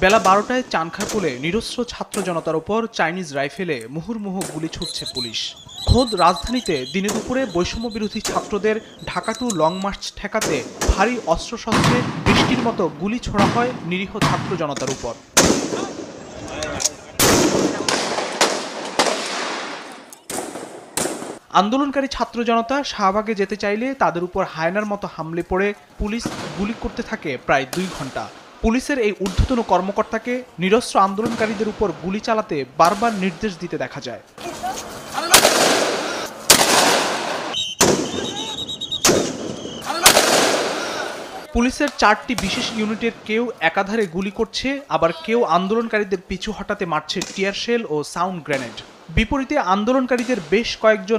বেলা ১২টায় চানখারপুলে নিরস্ত্র ছাত্র জনতার উপর চাইনিজ রাইফেলে মুহুর্মুহু গুলি ছুড়ছে পুলিশ। খোদ রাজধানীতে দিনে দুপুরে বৈষম্য বিরোধী ছাত্রদের ঢাকা টু লং মার্চ ঠেকাতে ভারী অস্ত্রশস্ত্রে বৃষ্টির মতো গুলি ছোড়া হয় নিরীহ ছাত্র জনতার উপর। আন্দোলনকারী ছাত্র জনতা শাহবাগে যেতে চাইলে তাদের উপর হায়নার মতো হামলে পড়ে পুলিশ গুলি করতে থাকে প্রায় ২ ঘন্টা। পুলিশের এই ঊর্ধ্বতন কর্মকর্তাকে নিরস্ত্র আন্দোলনকারীদের উপর গুলি চালাতে বারবার নির্দেশ দিতে দেখা যায়। পুলিশের ৪টি বিশেষ ইউনিটের কেউ একাধারে গুলি করছে, আবার কেউ আন্দোলনকারীদের পিছু হটাতে মারছে টিয়ার শেল ও সাউন্ড গ্রেনেড। বিপরীতে আন্দোলনকারীদের বেশ কয়েকজন